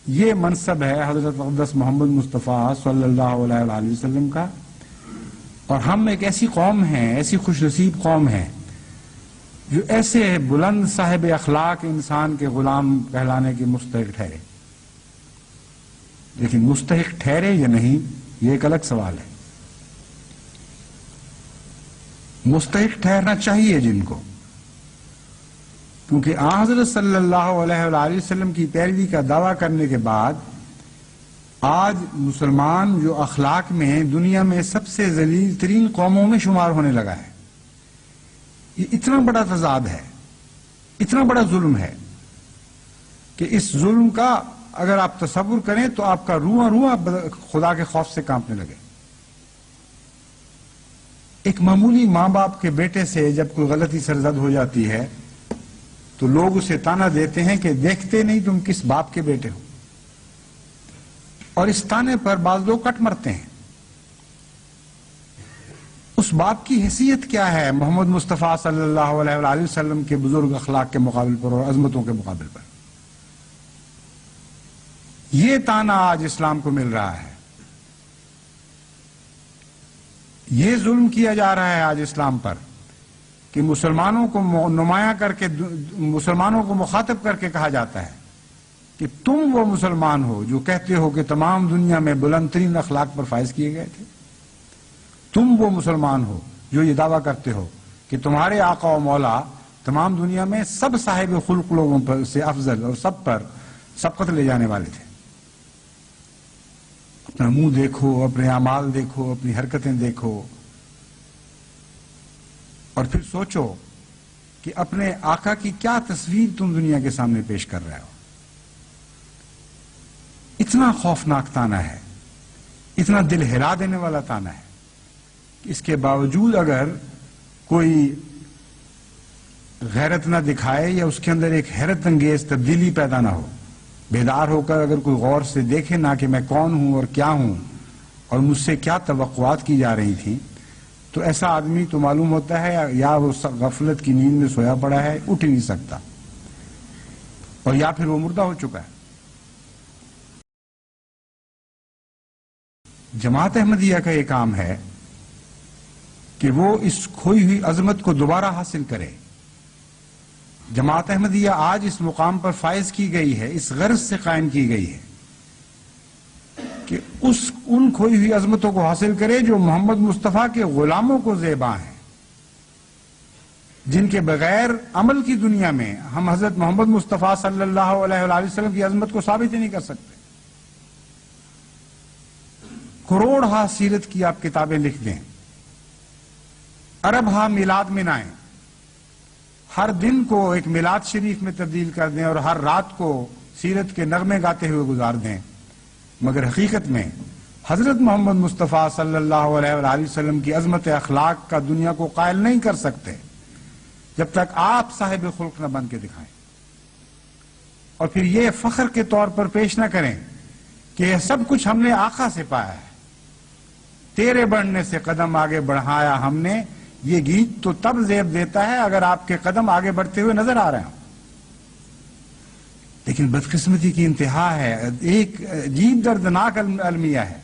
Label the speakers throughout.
Speaker 1: یہ منصب ہے حضرت اقدس محمد مصطفیٰ صلی اللہ علیہ وآلہ وسلم کا، اور ہم ایک ایسی قوم ہیں، ایسی خوش نصیب قوم ہے جو ایسے بلند صاحب اخلاق انسان کے غلام کہلانے کے مستحق ٹھہرے. لیکن مستحق ٹھہرے یا نہیں یہ ایک الگ سوال ہے. مستحق ٹھہرنا چاہیے جن کو، کیونکہ حضرت صلی اللہ علیہ وآلہ وسلم کی پیروی کا دعویٰ کرنے کے بعد آج مسلمان جو اخلاق میں دنیا میں سب سے ذلیل ترین قوموں میں شمار ہونے لگا ہے. یہ اتنا بڑا تضاد ہے، اتنا بڑا ظلم ہے کہ اس ظلم کا اگر آپ تصور کریں تو آپ کا رواں رواں خدا کے خوف سے کانپنے لگے. ایک معمولی ماں باپ کے بیٹے سے جب کوئی غلطی سرزد ہو جاتی ہے تو لوگ اسے تانا دیتے ہیں کہ دیکھتے نہیں تم کس باپ کے بیٹے ہو، اور اس تانے پر بعض لوگ کٹ مرتے ہیں. اس باپ کی حیثیت کیا ہے محمد مصطفیٰ صلی اللہ علیہ وآلہ وسلم کے بزرگ اخلاق کے مقابل پر اور عظمتوں کے مقابل پر؟ یہ تانا آج اسلام کو مل رہا ہے، یہ ظلم کیا جا رہا ہے آج اسلام پر کہ مسلمانوں کو نمایاں کر کے، مسلمانوں کو مخاطب کر کے کہا جاتا ہے کہ تم وہ مسلمان ہو جو کہتے ہو کہ تمام دنیا میں بلند ترین اخلاق پر فائز کیے گئے تھے. تم وہ مسلمان ہو جو یہ دعویٰ کرتے ہو کہ تمہارے آقا و مولا تمام دنیا میں سب صاحب خلق لوگوں پر سے افضل اور سب پر سبقت لے جانے والے تھے. اپنا منہ دیکھو، اپنے اعمال دیکھو، اپنی حرکتیں دیکھو، اور پھر سوچو کہ اپنے آقا کی کیا تصویر تم دنیا کے سامنے پیش کر رہے ہو. اتنا خوفناک تانا ہے، اتنا دل ہلا دینے والا تانا ہے کہ اس کے باوجود اگر کوئی غیرت نہ دکھائے یا اس کے اندر ایک حیرت انگیز تبدیلی پیدا نہ ہو، بیدار ہو کر اگر کوئی غور سے دیکھے نہ کہ میں کون ہوں اور کیا ہوں اور مجھ سے کیا توقعات کی جا رہی تھیں، تو ایسا آدمی تو معلوم ہوتا ہے یا وہ غفلت کی نیند میں سویا پڑا ہے، اٹھ ہی نہیں سکتا، اور یا پھر وہ مردہ ہو چکا ہے. جماعت احمدیہ کا یہ کام ہے کہ وہ اس کھوئی ہوئی عظمت کو دوبارہ حاصل کرے. جماعت احمدیہ آج اس مقام پر فائز کی گئی ہے، اس غرض سے قائم کی گئی ہے کہ ان کھوئی ہوئی عظمتوں کو حاصل کرے جو محمد مصطفیٰ کے غلاموں کو زیباں ہیں، جن کے بغیر عمل کی دنیا میں ہم حضرت محمد مصطفیٰ صلی اللہ علیہ وآلہ وسلم کی عظمت کو ثابت ہی نہیں کر سکتے. کروڑ ہا سیرت کی آپ کتابیں لکھ دیں، ارب ہا میلاد منائیں، ہر دن کو ایک میلاد شریف میں تبدیل کر دیں اور ہر رات کو سیرت کے نغمے گاتے ہوئے گزار دیں، مگر حقیقت میں حضرت محمد مصطفیٰ صلی اللہ علیہ وآلہ وسلم کی عظمت اخلاق کا دنیا کو قائل نہیں کر سکتے جب تک آپ صاحب خلق نہ بن کے دکھائیں. اور پھر یہ فخر کے طور پر پیش نہ کریں کہ یہ سب کچھ ہم نے آقا سے پایا ہے، تیرے بڑھنے سے قدم آگے بڑھایا ہم نے. یہ گیت تو تب زیب دیتا ہے اگر آپ کے قدم آگے بڑھتے ہوئے نظر آ رہے ہوں. لیکن بدقسمتی کی انتہا ہے، ایک عجیب دردناک المیہ ہے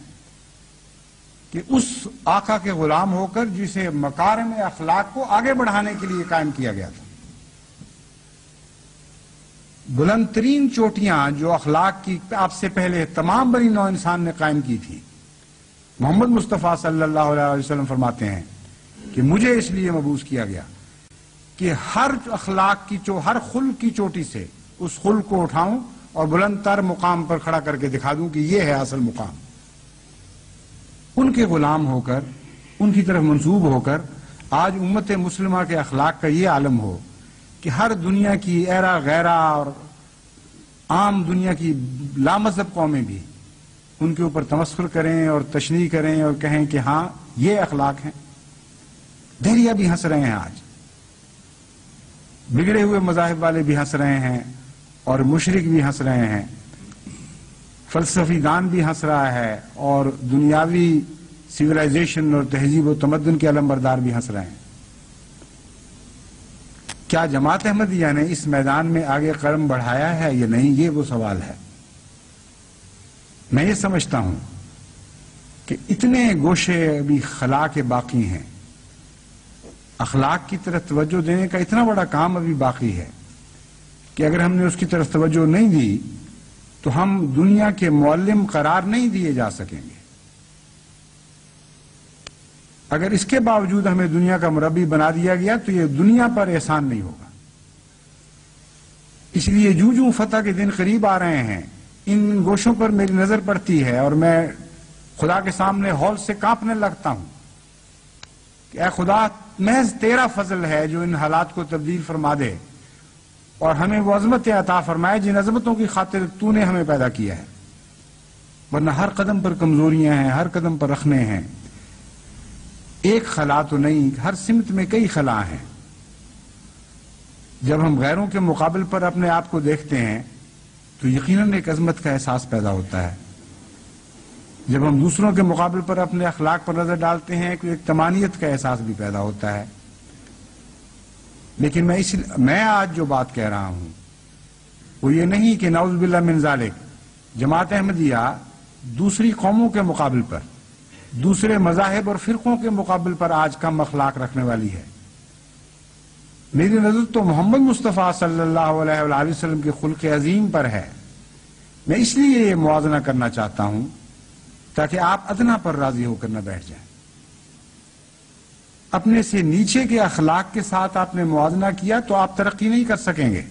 Speaker 1: کہ اس آقا کے غلام ہو کر جسے مکارم اخلاق کو آگے بڑھانے کے لیے قائم کیا گیا تھا، بلند ترین چوٹیاں جو اخلاق کی آپ سے پہلے تمام بنی نوع انسان نے قائم کی تھی، محمد مصطفیٰ صلی اللہ علیہ وسلم فرماتے ہیں کہ مجھے اس لیے مبعوث کیا گیا کہ ہر اخلاق کی ہر خلق کی چوٹی سے اس خلق کو اٹھاؤں اور بلند تر مقام پر کھڑا کر کے دکھا دوں کہ یہ ہے اصل مقام. ان کے غلام ہو کر، ان کی طرف منسوب ہو کر آج امت مسلمہ کے اخلاق کا یہ عالم ہو کہ ہر دنیا کی ایرا غیرہ اور عام دنیا کی لامذہب قومیں بھی ان کے اوپر تمسخر کریں اور تشنیع کریں اور کہیں کہ ہاں یہ اخلاق ہیں. دہریہ بھی ہنس رہے ہیں، آج بگڑے ہوئے مذاہب والے بھی ہنس رہے ہیں اور مشرک بھی ہنس رہے ہیں، فلسفی دان بھی ہنس رہا ہے اور دنیاوی سویلائزیشن اور تہذیب و تمدن کے علمبردار بھی ہنس رہے ہیں. کیا جماعت احمدیہ نے اس میدان میں آگے قدم بڑھایا ہے یا نہیں، یہ وہ سوال ہے. میں یہ سمجھتا ہوں کہ اتنے گوشے ابھی خلا کے باقی ہیں، اخلاق کی طرف توجہ دینے کا اتنا بڑا کام ابھی باقی ہے کہ اگر ہم نے اس کی طرف توجہ نہیں دی تو ہم دنیا کے معلم قرار نہیں دیے جا سکیں گے۔ اگر اس کے باوجود ہمیں دنیا کا مربی بنا دیا گیا تو یہ دنیا پر احسان نہیں ہوگا۔ اس لیے جو فتح کے دن قریب آ رہے ہیں، ان گوشوں پر میری نظر پڑتی ہے اور میں خدا کے سامنے ہول سے کانپنے لگتا ہوں کہ اے خدا، محض تیرا فضل ہے جو ان حالات کو تبدیل فرما دے اور ہمیں وہ عظمت عطا فرمائے جن عظمتوں کی خاطر تو نے ہمیں پیدا کیا ہے، ورنہ ہر قدم پر کمزوریاں ہیں، ہر قدم پر رکھنے ہیں۔ ایک خلا تو نہیں، ہر سمت میں کئی خلا ہیں۔ جب ہم غیروں کے مقابل پر اپنے آپ کو دیکھتے ہیں تو یقیناً ایک عظمت کا احساس پیدا ہوتا ہے۔ جب ہم دوسروں کے مقابل پر اپنے اخلاق پر نظر ڈالتے ہیں تو ایک تمانیت کا احساس بھی پیدا ہوتا ہے۔ لیکن میں آج جو بات کہہ رہا ہوں وہ یہ نہیں کہ نعوذ باللہ من ذالک جماعت احمدیہ دوسری قوموں کے مقابل پر، دوسرے مذاہب اور فرقوں کے مقابل پر آج کم اخلاق رکھنے والی ہے۔ میری نظر تو محمد مصطفیٰ صلی اللہ علیہ وآلہ وسلم کے خلق عظیم پر ہے۔ میں اس لیے یہ موازنہ کرنا چاہتا ہوں تاکہ آپ ادنا پر راضی ہو کر نہ بیٹھ جائیں۔ اپنے سے نیچے کے اخلاق کے ساتھ آپ نے موازنہ کیا تو آپ ترقی نہیں کر سکیں گے،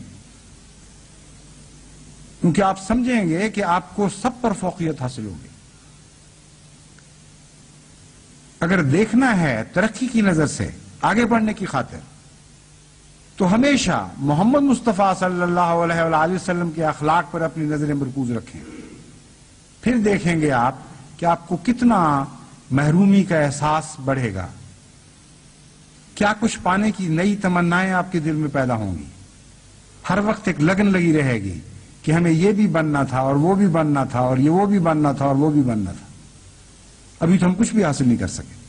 Speaker 1: کیونکہ آپ سمجھیں گے کہ آپ کو سب پر فوقیت حاصل ہوگی۔ اگر دیکھنا ہے ترقی کی نظر سے، آگے بڑھنے کی خاطر، تو ہمیشہ محمد مصطفیٰ صلی اللہ علیہ وآلہ وسلم کے اخلاق پر اپنی نظریں مرکوز رکھیں، پھر دیکھیں گے آپ کہ آپ کو کتنا محرومی کا احساس بڑھے گا، کیا کچھ پانے کی نئی تمنائیں آپ کے دل میں پیدا ہوں گی۔ ہر وقت ایک لگن لگی رہے گی کہ ہمیں یہ بھی بننا تھا اور وہ بھی بننا تھا اور یہ وہ بھی بننا تھا اور وہ بھی بننا تھا۔ ابھی تو ہم کچھ بھی حاصل نہیں کر سکے۔